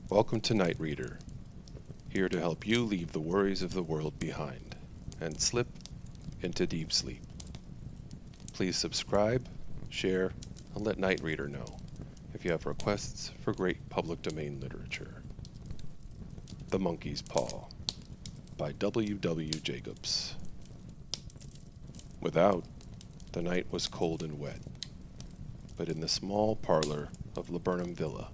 Welcome to Night Reader, here to help you leave the worries of the world behind and slip into deep sleep. Please subscribe, share, and let Night Reader know if you have requests for great public domain literature. The Monkey's Paw by W. W. Jacobs. Without, the night was cold and wet, but in the small parlor of Laburnum Villa,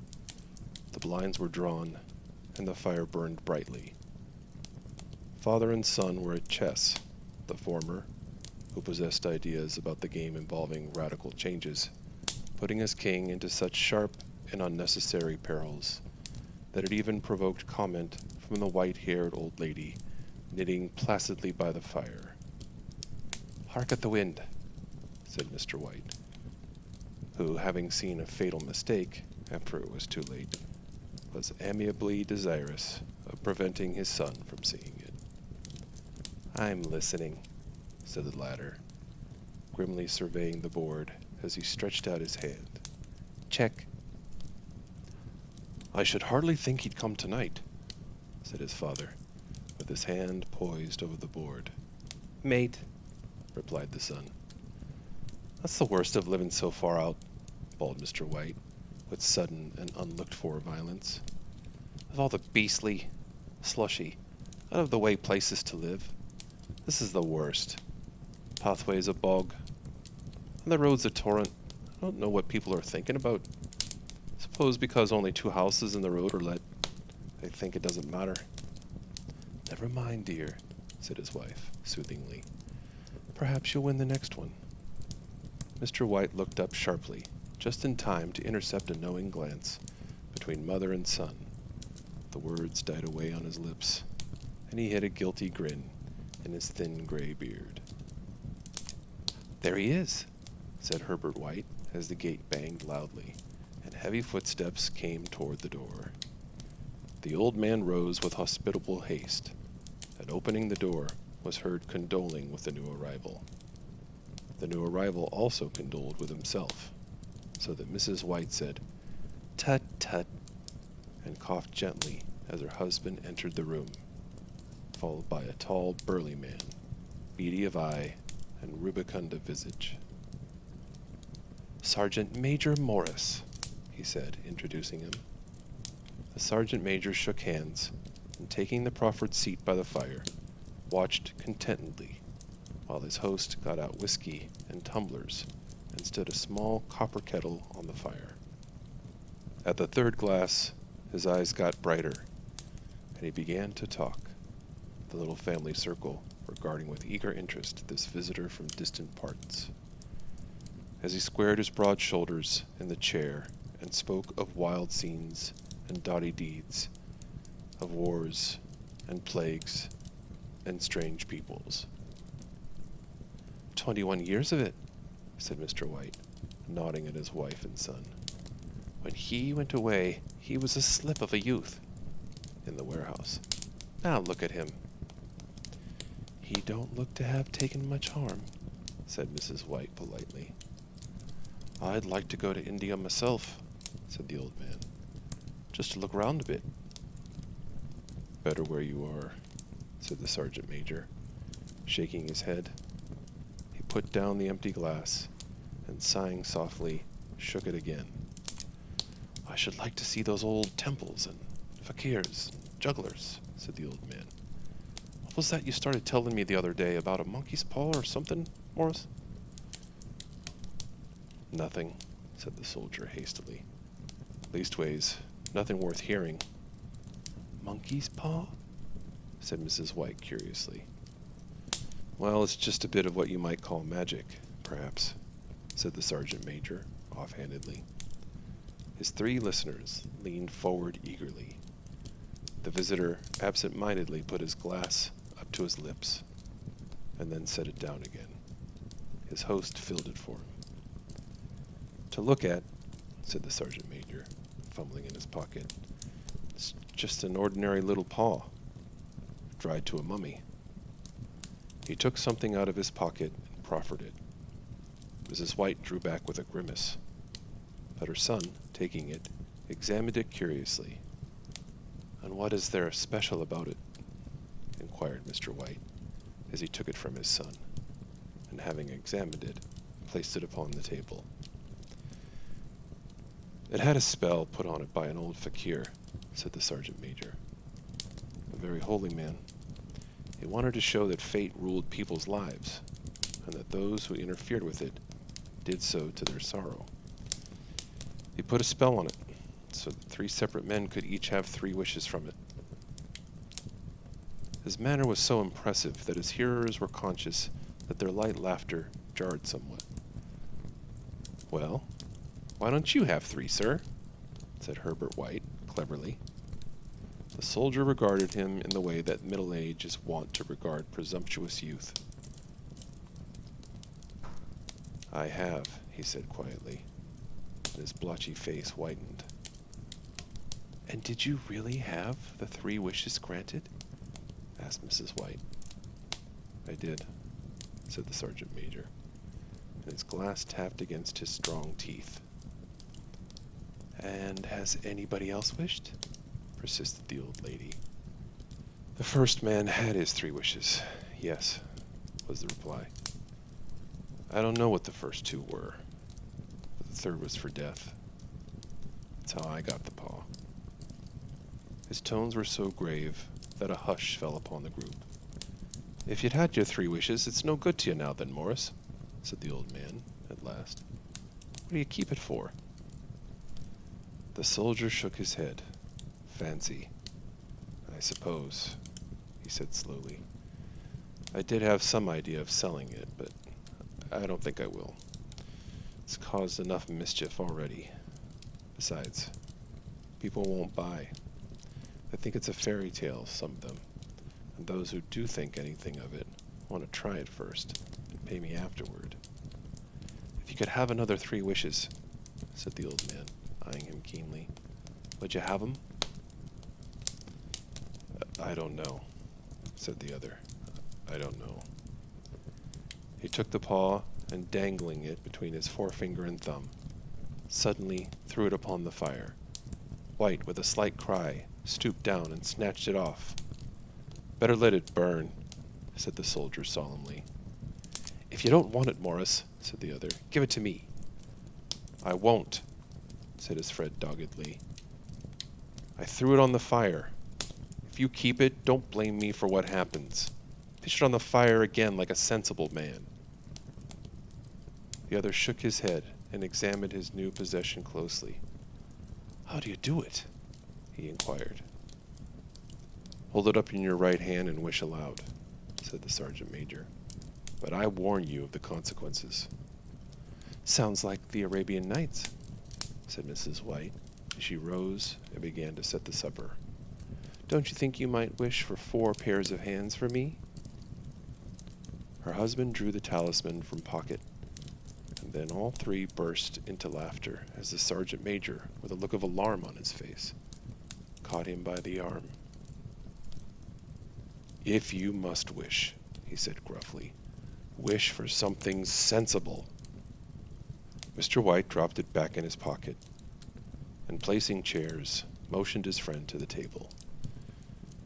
the blinds were drawn and the fire burned brightly. Father and son were at chess, the former, who possessed ideas about the game involving radical changes, putting his king into such sharp and unnecessary perils that it even provoked comment from the white-haired old lady knitting placidly by the fire. "Hark at the wind," said Mr. White, who, having seen a fatal mistake after it was too late, was amiably desirous of preventing his son from seeing it. "I'm listening," said the latter, grimly surveying the board as he stretched out his hand. "Check." "I should hardly think he'd come tonight," said his father, with his hand poised over the board. "Mate," replied the son. "That's the worst of living so far out," bawled Mr. White, with sudden and unlooked-for violence. "Of all the beastly, slushy, out-of-the-way places to live, this is the worst. Pathway's a bog, and the road's a torrent. I don't know what people are thinking about. Suppose because only 2 houses in the road are let, they think it doesn't matter." "Never mind, dear," said his wife, soothingly. "Perhaps you'll win the next one." Mr. White looked up sharply, just in time to intercept a knowing glance between mother and son. The words died away on his lips, and he hid a guilty grin in his thin gray beard. "There he is," said Herbert White, as the gate banged loudly, and heavy footsteps came toward the door. The old man rose with hospitable haste, and opening the door, was heard condoling with the new arrival. The new arrival also condoled with himself, so that Mrs. White said, "Tut, tut," and coughed gently as her husband entered the room, followed by a tall, burly man, beady of eye and rubicund of visage. "Sergeant Major Morris," he said, introducing him. The sergeant major shook hands, and taking the proffered seat by the fire, watched contentedly while his host got out whiskey and tumblers and stood a small copper kettle on the fire. At the third glass, his eyes got brighter, and he began to talk, the little family circle regarding with eager interest this visitor from distant parts. As he squared his broad shoulders in the chair and spoke of wild scenes and doughty deeds, of wars and plagues and strange peoples. 21 years of it," said Mr. White, nodding at his wife and son. "When he went away, he was a slip of a youth in the warehouse. Now look at him." "He don't look to have taken much harm," said Mrs. White politely. "I'd like to go to India myself," said the old man, "just to look round a bit." "Better where you are," said the sergeant major, shaking his head. He put down the empty glass, and sighing softly, shook it again. "I should like to see those old temples and fakirs and jugglers," said the old man. "What was that you started telling me the other day about a monkey's paw or something, Morris?" "Nothing," said the soldier hastily. "Leastways, nothing worth hearing." "Monkey's paw?" said Mrs. White curiously. "Well, it's just a bit of what you might call magic, perhaps," said the sergeant major, offhandedly. His 3 listeners leaned forward eagerly. The visitor absent-mindedly put his glass up to his lips, and then set it down again. His host filled it for him. "To look at," said the sergeant major, fumbling in his pocket, "it's just an ordinary little paw, dried to a mummy." He took something out of his pocket and proffered it. Mrs. White drew back with a grimace, but her son, taking it, examined it curiously. "And what is there special about it?" inquired Mr. White, as he took it from his son, and having examined it, placed it upon the table. "It had a spell put on it by an old fakir," said the sergeant major. "A very holy man. He wanted to show that fate ruled people's lives, and that those who interfered with it did so to their sorrow. He put a spell on it, so that 3 separate men could each have 3 wishes from it." His manner was so impressive that his hearers were conscious that their light laughter jarred somewhat. "Well, why don't you have 3, sir?" said Herbert White, cleverly. The soldier regarded him in the way that middle age is wont to regard presumptuous youth. "I have," he said quietly, and his blotchy face whitened. "And did you really have the 3 wishes granted?" asked Mrs. White. "I did," said the sergeant major, and his glass tapped against his strong teeth. "And has anybody else wished?" persisted the old lady. "The first man had his 3 wishes, yes," was the reply. "I don't know what the first 2 were, but the third was for death. That's how I got the paw." His tones were so grave that a hush fell upon the group. "If you'd had your 3 wishes, it's no good to you now then, Morris," said the old man, at last. "What do you keep it for?" The soldier shook his head. "Fancy, I suppose," he said slowly. "I did have some idea of selling it, but I don't think I will. It's caused enough mischief already. Besides, people won't buy. They think it's a fairy tale, some of them, and those who do think anything of it want to try it first and pay me afterward." "If you could have another 3 wishes," said the old man, eyeing him keenly, "would you have 'em?" "I don't know," said the other. "I don't know." He took the paw, and dangling it between his forefinger and thumb, suddenly threw it upon the fire. White, with a slight cry, stooped down and snatched it off. "Better let it burn," said the soldier solemnly. "If you don't want it, Morris," said the other, "give it to me." "I won't," said his friend doggedly. "I threw it on the fire. If you keep it, don't blame me for what happens. Pitch it on the fire again like a sensible man." The other shook his head and examined his new possession closely. "How do you do it?" he inquired. "Hold it up in your right hand and wish aloud," said the sergeant major. "But I warn you of the consequences." "Sounds like the Arabian Nights," said Mrs. White, as she rose and began to set the supper. "Don't you think you might wish for 4 pairs of hands for me?" Her husband drew the talisman from pocket, and then all 3 burst into laughter as the sergeant major, with a look of alarm on his face, caught him by the arm. "If you must wish," he said gruffly, "wish for something sensible." Mr. White dropped it back in his pocket, and placing chairs, motioned his friend to the table.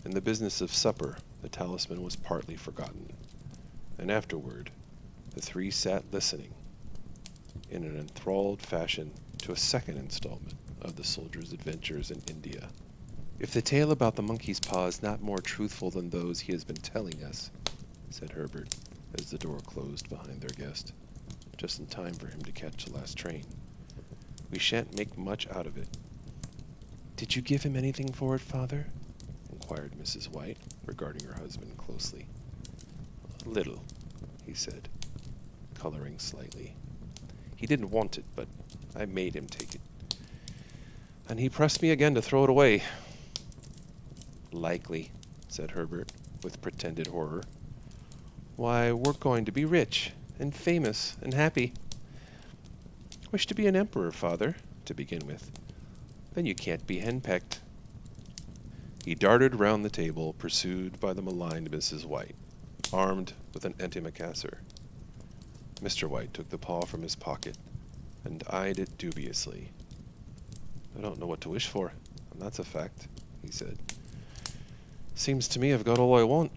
In the business of supper, the talisman was partly forgotten, and afterward the 3 sat listening in an enthralled fashion to a second installment of the soldier's adventures in India. "If the tale about the monkey's paw is not more truthful than those he has been telling us," said Herbert, as the door closed behind their guest, just in time for him to catch the last train, "we shan't make much out of it." "Did you give him anything for it, father?" inquired Mrs. White, regarding her husband closely. "A little," he said, coloring slightly. "He didn't want it, but I made him take it. And he pressed me again to throw it away." "Likely," said Herbert, with pretended horror. "Why, we're going to be rich, and famous, and happy. Wish to be an emperor, father, to begin with. Then you can't be henpecked." He darted round the table, pursued by the maligned Mrs. White, armed with an antimacassar. Mr. White took the paw from his pocket and eyed it dubiously. "I don't know what to wish for, and that's a fact," he said. Seems to me I've got all I want.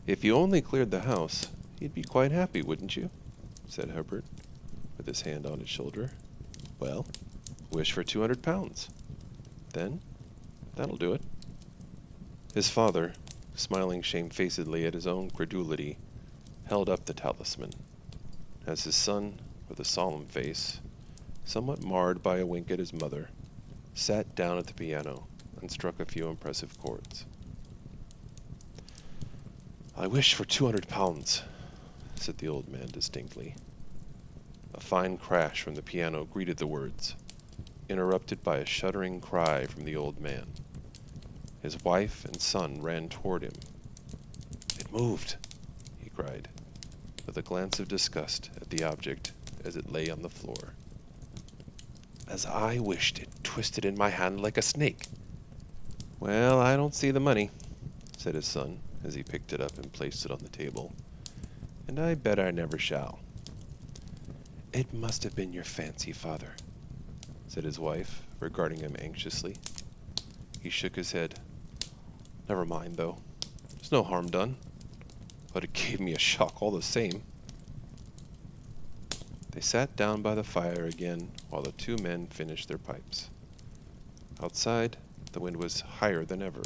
If you only cleared the house, you'd be quite happy, wouldn't you? Said Herbert, with his hand on his shoulder. Well, wish for 200 pounds. Then, that'll do it. His father, smiling shamefacedly at his own credulity, held up the talisman, as his son, with a solemn face, somewhat marred by a wink at his mother, sat down at the piano and struck a few impressive chords. I wish for 200 pounds, said the old man distinctly. A fine crash from the piano greeted the words, interrupted by a shuddering cry from the old man. His wife and son ran toward him. It moved, he cried, with a glance of disgust at the object as it lay on the floor. As I wished it twisted in my hand like a snake. Well, I don't see the money, said his son, as he picked it up and placed it on the table. And I bet I never shall. It must have been your fancy, father, said his wife, regarding him anxiously. He shook his head. Never mind, though. There's no harm done. But it gave me a shock all the same. They sat down by the fire again while the two men finished their pipes. Outside, the wind was higher than ever,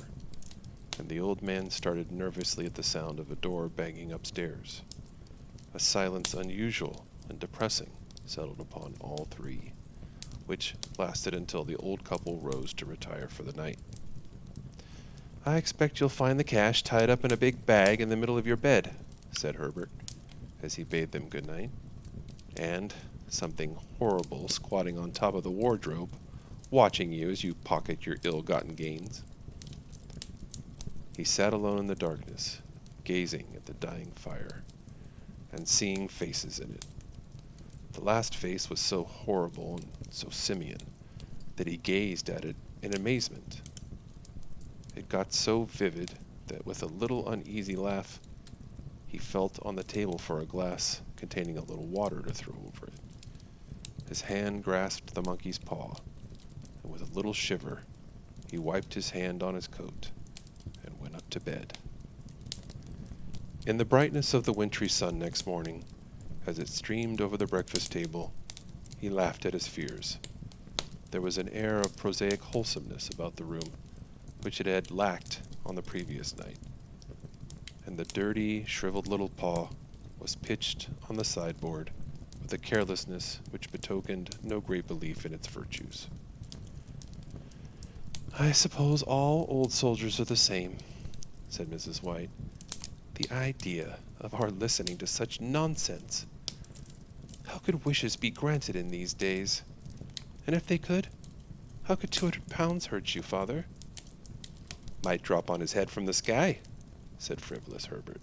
and the old man started nervously at the sound of a door banging upstairs. A silence unusual and depressing settled upon all three, which lasted until the old couple rose to retire for the night. I expect you'll find the cash tied up in a big bag in the middle of your bed, said Herbert, as he bade them good night, and something horrible squatting on top of the wardrobe, watching you as you pocket your ill-gotten gains. He sat alone in the darkness, gazing at the dying fire, and seeing faces in it. The last face was so horrible and so simian that he gazed at it in amazement. It got so vivid that with a little uneasy laugh, he felt on the table for a glass containing a little water to throw over it. His hand grasped the monkey's paw, and with a little shiver, he wiped his hand on his coat and went up to bed. In the brightness of the wintry sun next morning, as it streamed over the breakfast table, he laughed at his fears. There was an air of prosaic wholesomeness about the room, which it had lacked on the previous night, and the dirty, shriveled little paw was pitched on the sideboard with a carelessness which betokened no great belief in its virtues. I suppose all old soldiers are the same, said Mrs. White. The idea of our listening to such nonsense! How could wishes be granted in these days? And if they could, how could 200 pounds hurt you, father? Might drop on his head from the sky, said frivolous Herbert.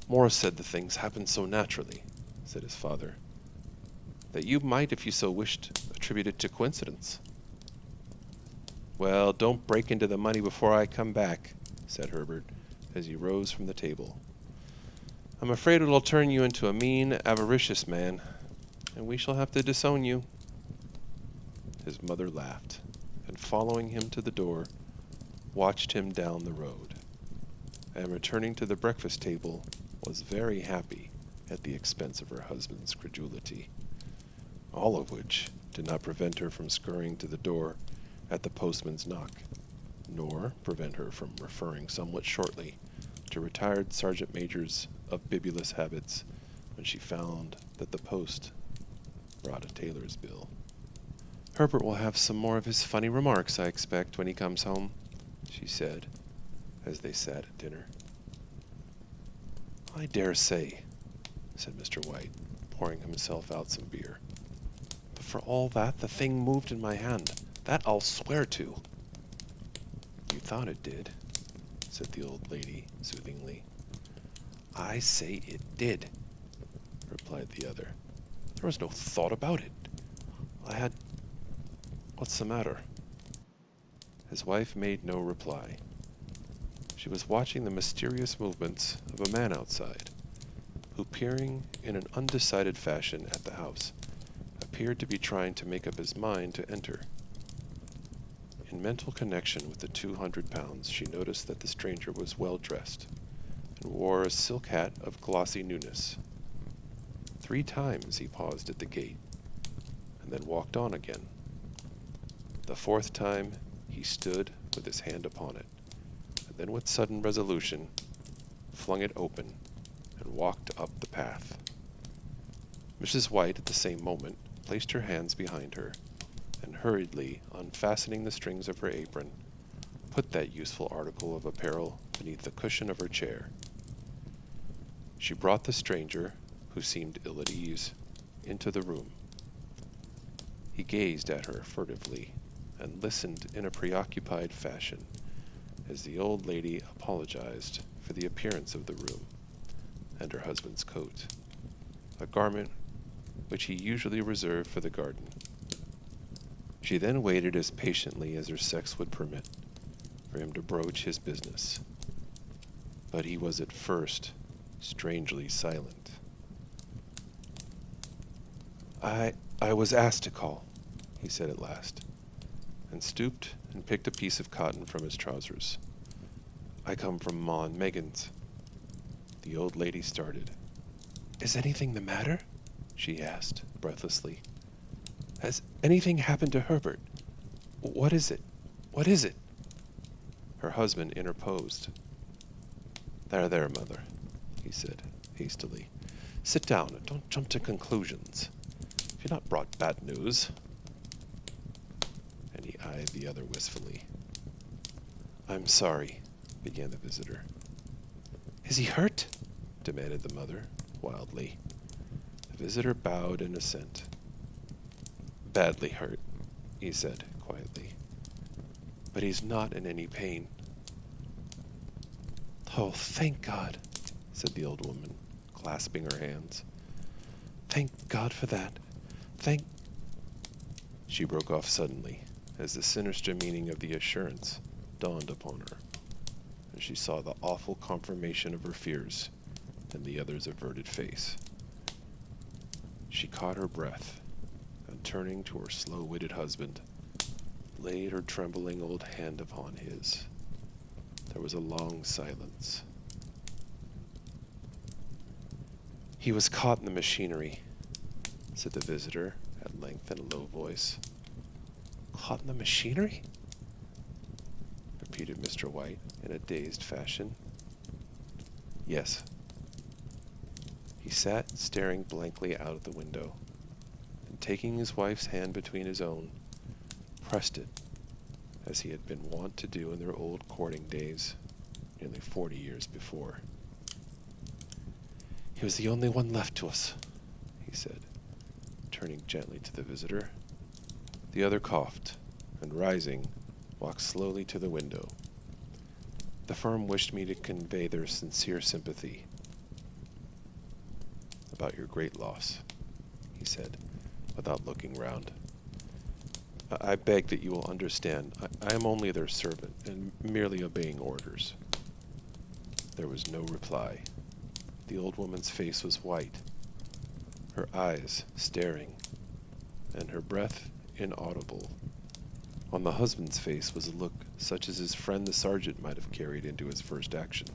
Morris said the things happened so naturally, said his father, that you might, if you so wished, attribute it to coincidence. Well, don't break into the money before I come back, said Herbert, as he rose from the table. I'm afraid it'll turn you into a mean, avaricious man, and we shall have to disown you. His mother laughed, and following him to the door, watched him down the road, and returning to the breakfast table, was very happy at the expense of her husband's credulity, all of which did not prevent her from scurrying to the door at the postman's knock, nor prevent her from referring somewhat shortly to retired sergeant majors of bibulous habits when she found that the post brought a tailor's bill. Herbert will have some more of his funny remarks, I expect, when he comes home, she said, as they sat at dinner. I dare say, said Mr. White, pouring himself out some beer. But for all that, the thing moved in my hand. That I'll swear to. You thought it did, said the old lady soothingly. I say it did, replied the other. There was no thought about it. What's the matter? His wife made no reply. She was watching the mysterious movements of a man outside, who, peering in an undecided fashion at the house, appeared to be trying to make up his mind to enter. In mental connection with the 200 pounds, she noticed that the stranger was well dressed and wore a silk hat of glossy newness. 3 times he paused at the gate and then walked on again. The 4th time he stood with his hand upon it, and then with sudden resolution flung it open and walked up the path. Mrs. White at the same moment placed her hands behind her, and hurriedly unfastening the strings of her apron, put that useful article of apparel beneath the cushion of her chair. She brought the stranger, who seemed ill at ease, into the room. He gazed at her furtively and listened in a preoccupied fashion as the old lady apologized for the appearance of the room and her husband's coat, a garment which he usually reserved for the garden. She then waited as patiently as her sex would permit for him to broach his business. But he was at first strangely silent. I was asked to call, he said at last, and stooped and picked a piece of cotton from his trousers. I come from Ma and Megan's. The old lady started. Is anything the matter? She asked, breathlessly. Has anything happened to Herbert? What is it? What is it? Her husband interposed. There, mother, he said, hastily. Sit down and don't jump to conclusions. You've not brought bad news. And he eyed the other wistfully. I'm sorry, began the visitor. Is he hurt? Demanded the mother, wildly. The visitor bowed in assent. Badly hurt, he said, quietly. But he's not in any pain. Oh, thank God, said the old woman, clasping her hands. Thank God for that. She broke off suddenly, as the sinister meaning of the assurance dawned upon her, and she saw the awful confirmation of her fears in the other's averted face. She caught her breath, and turning to her slow-witted husband, laid her trembling old hand upon his. There was a long silence. He was caught in the machinery, said the visitor at length in a low voice. Caught in the machinery? Repeated Mr. White in a dazed fashion. Yes. He sat staring blankly out of the window, and taking his wife's hand between his own, pressed it, as he had been wont to do in their old courting days, nearly 40 years before. He was the only one left to us, he said, turning gently to the visitor. The other coughed, and rising, walked slowly to the window. The firm wished me to convey their sincere sympathy about your great loss, he said, without looking round. I beg that you will understand. I am only their servant, and merely obeying orders. There was no reply. The old woman's face was white, her eyes staring, and her breath inaudible. On the husband's face was a look such as his friend the sergeant might have carried into his first action.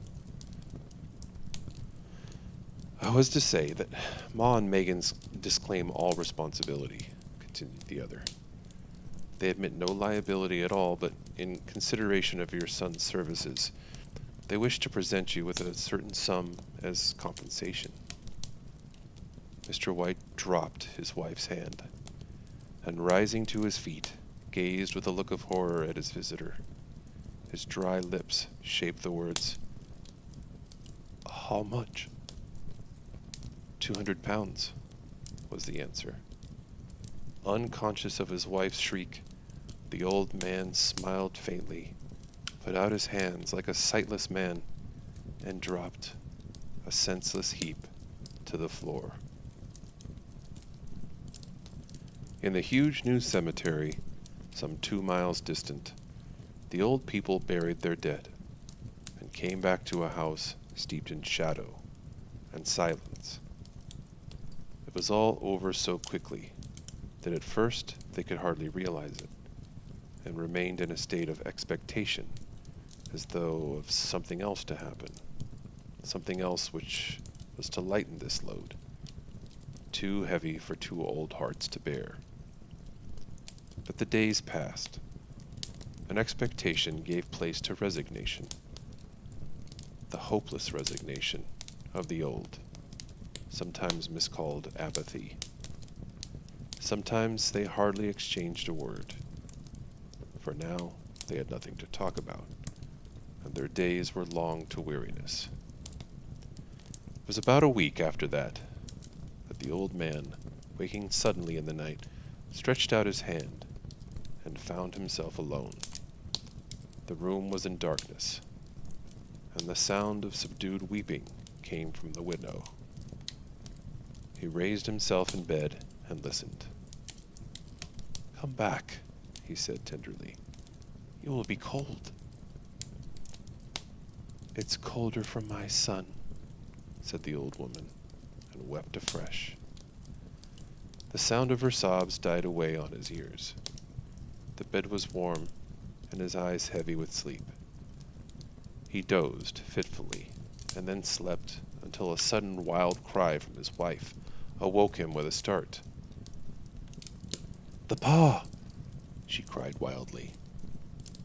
I was to say that Ma and Megan's disclaim all responsibility, continued the other. They admit no liability at all, but in consideration of your son's services, they wish to present you with a certain sum as compensation. Mr. White dropped his wife's hand, and rising to his feet, gazed with a look of horror at his visitor. His dry lips shaped the words, How much? 200 pounds, was the answer. Unconscious of his wife's shriek, the old man smiled faintly, put out his hands like a sightless man, and dropped, a senseless heap, to the floor. In the huge new cemetery, some 2 miles distant, the old people buried their dead, and came back to a house steeped in shadow and silence. It was all over so quickly that at first they could hardly realize it. and remained in a state of expectation, as though of something else to happen, something else which was to lighten this load, too heavy for two old hearts to bear. But the days passed, and expectation gave place to resignation, the hopeless resignation of the old, sometimes miscalled apathy. Sometimes they hardly exchanged a word, for now they had nothing to talk about, and their days were long to weariness. It was about a week after that the old man, waking suddenly in the night, stretched out his hand and found himself alone. The room was in darkness, and the sound of subdued weeping came from the window. He raised himself in bed and listened. "Come back," he said tenderly. "You will be cold." "It's colder for my son," said the old woman, and wept afresh. The sound of her sobs died away on his ears. The bed was warm, and his eyes heavy with sleep. He dozed fitfully, and then slept until a sudden wild cry from his wife awoke him with a start. "The paw!" she cried wildly.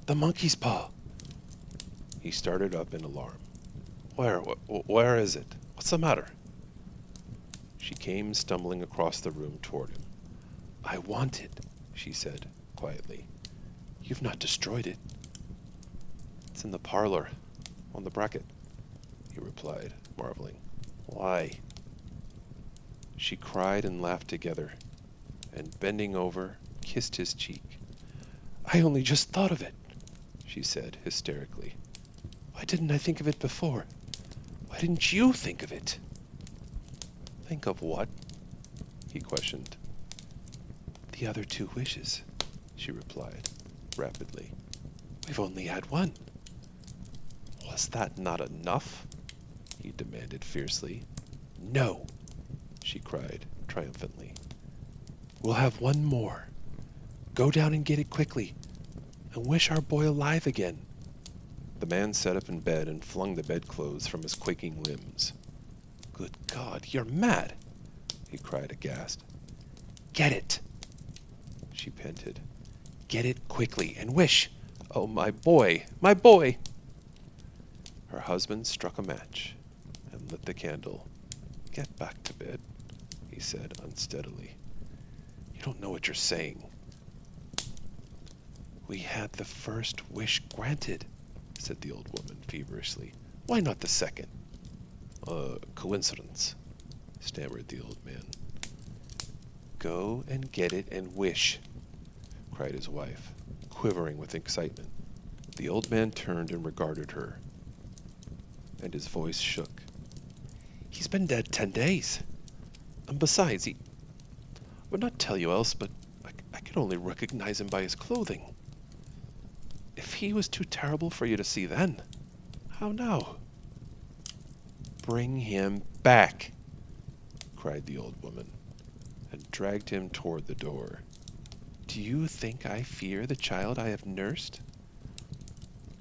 "The monkey's paw!" He started up in alarm. Where is it? What's the matter?" She came stumbling across the room toward him. "I want it," she said quietly. "You've not destroyed it?" "It's in the parlor, on the bracket," he replied, marveling. "Why?" She cried and laughed together, and bending over, kissed his cheek. "I only just thought of it," she said hysterically. "Why didn't I think of it before? Why didn't you think of it?" "Think of what?" he questioned. "The other two wishes," she replied rapidly. "We've only had one." "Was that not enough?" he demanded fiercely. "No," she cried triumphantly. "We'll have one more. Go down and get it quickly, and wish our boy alive again." The man sat up in bed and flung the bedclothes from his quaking limbs. "Good God, you're mad!" he cried aghast. "Get it!" she panted. "Get it quickly and wish! Oh, my boy, my boy!" Her husband struck a match and lit the candle. "Get back to bed," he said unsteadily. "You don't know what you're saying." "We had the first wish granted," said the old woman feverishly. "Why not the second?" Coincidence," stammered the old man. "Go and get it and wish," cried his wife, quivering with excitement. The old man turned and regarded her, and his voice shook. "He's been dead 10 days. And besides, he would not tell you else, but I could only recognize him by his clothing. If he was too terrible for you to see then, how now?" "Bring him back," cried the old woman, and dragged him toward the door. "Do you think I fear the child I have nursed?"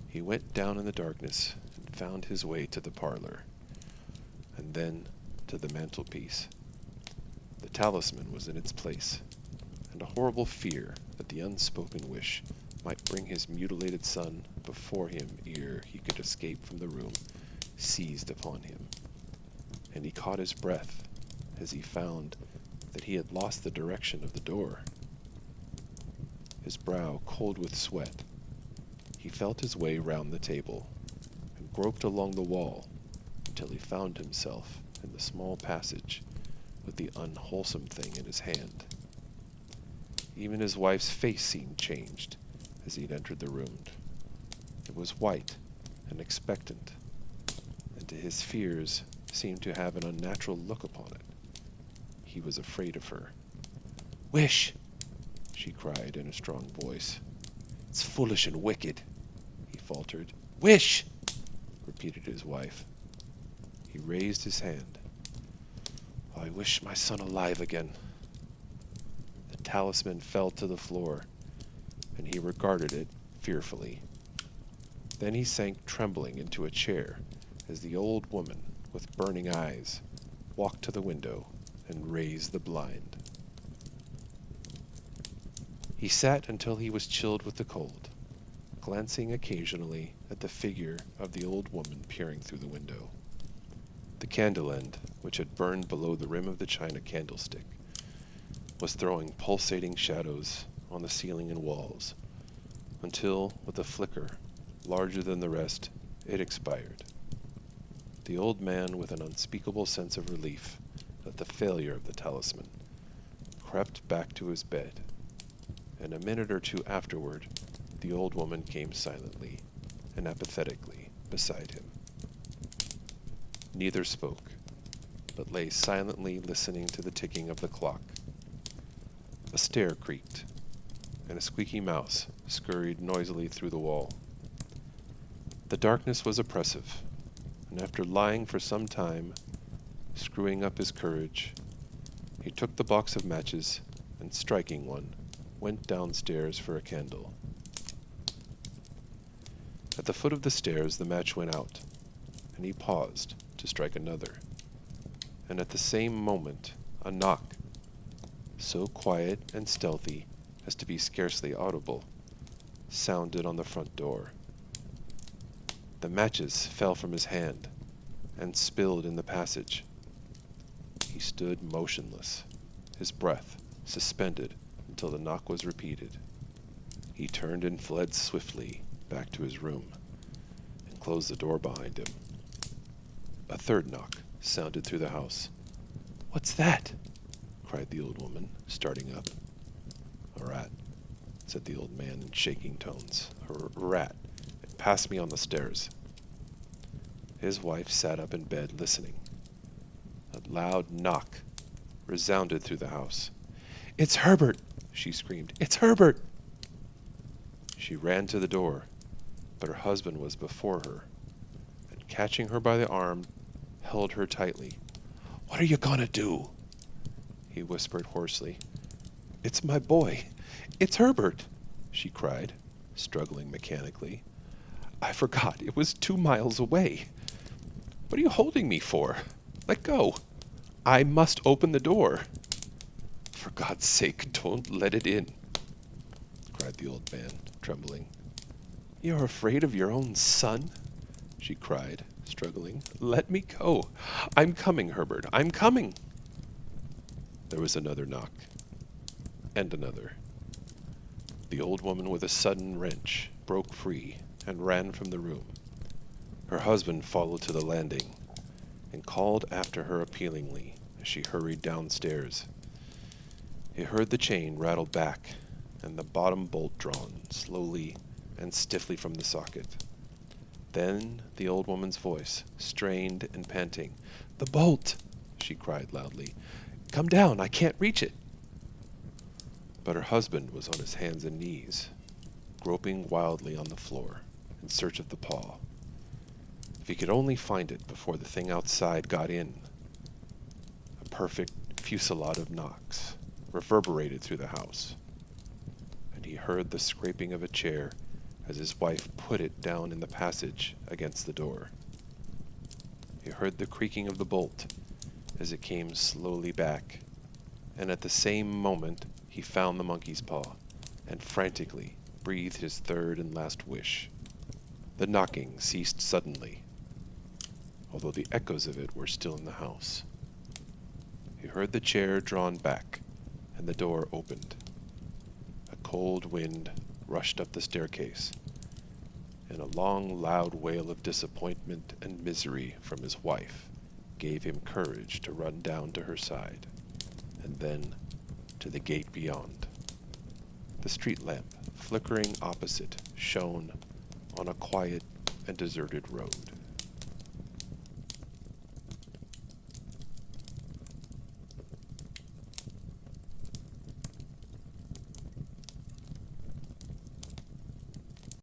He went down in the darkness and found his way to the parlor, and then to the mantelpiece. The talisman was in its place, and a horrible fear that the unspoken wish might bring his mutilated son before him ere he could escape from the room seized upon him, and he caught his breath as he found that he had lost the direction of the door. His brow cold with sweat, he felt his way round the table and groped along the wall until he found himself in the small passage with the unwholesome thing in his hand. Even his wife's face seemed changed as he had entered the room. It was white and expectant, and to his fears seemed to have an unnatural look upon it. He was afraid of her. "Wish!" she cried in a strong voice. "It's foolish and wicked," he faltered. "Wish!" repeated his wife. He raised his hand. "I wish my son alive again." The talisman fell to the floor, and he regarded it fearfully. Then he sank trembling into a chair as the old woman, with burning eyes, walked to the window and raised the blind. He sat until he was chilled with the cold, glancing occasionally at the figure of the old woman peering through the window. The candle end, which had burned below the rim of the china candlestick, was throwing pulsating shadows on the ceiling and walls, until, with a flicker larger than the rest, it expired. The old man, with an unspeakable sense of relief at the failure of the talisman, crept back to his bed, and a minute or two afterward the old woman came silently and apathetically beside him. Neither spoke, but lay silently listening to the ticking of the clock. A stair creaked, and a squeaky mouse scurried noisily through the wall. The darkness was oppressive, and after lying for some time, screwing up his courage, he took the box of matches and, striking one, went downstairs for a candle. At the foot of the stairs the match went out, and he paused to strike another, and at the same moment a knock, so quiet and stealthy as to be scarcely audible, sounded on the front door. The matches fell from his hand and spilled in the passage. He stood motionless, his breath suspended until the knock was repeated. He turned and fled swiftly back to his room and closed the door behind him. A third knock sounded through the house. "What's that?" cried the old woman, starting up. "A rat," said the old man in shaking tones. "A rat. It passed me on the stairs." His wife sat up in bed listening. A loud knock resounded through the house. "It's Herbert!" she screamed. "It's Herbert!" She ran to the door, but her husband was before her, and catching her by the arm, held her tightly. "What are you going to do?" he whispered hoarsely. "It's my boy. It's Herbert!" she cried, struggling mechanically. "I forgot. It was 2 miles away. What are you holding me for? Let go. I must open the door. For God's sake, don't let it in," cried the old man, trembling. "You're afraid of your own son?" she cried, struggling. "Let me go. I'm coming, Herbert. I'm coming." There was another knock, and another. The old woman, with a sudden wrench, broke free and ran from the room. Her husband followed to the landing and called after her appealingly as she hurried downstairs. He heard the chain rattle back and the bottom bolt drawn slowly and stiffly from the socket. Then the old woman's voice, strained and panting. "The bolt!" she cried loudly. "Come down, I can't reach it." But her husband was on his hands and knees, groping wildly on the floor in search of the paw. If he could only find it before the thing outside got in. A perfect fusillade of knocks reverberated through the house, and he heard the scraping of a chair as his wife put it down in the passage against the door. He heard the creaking of the bolt as it came slowly back, and at the same moment he found the monkey's paw and frantically breathed his third and last wish. The knocking ceased suddenly, although the echoes of it were still in the house. He heard the chair drawn back and the door opened. A cold wind rushed up the staircase, and a long, loud wail of disappointment and misery from his wife gave him courage to run down to her side, and then to the gate beyond. The street lamp, flickering opposite, shone on a quiet and deserted road.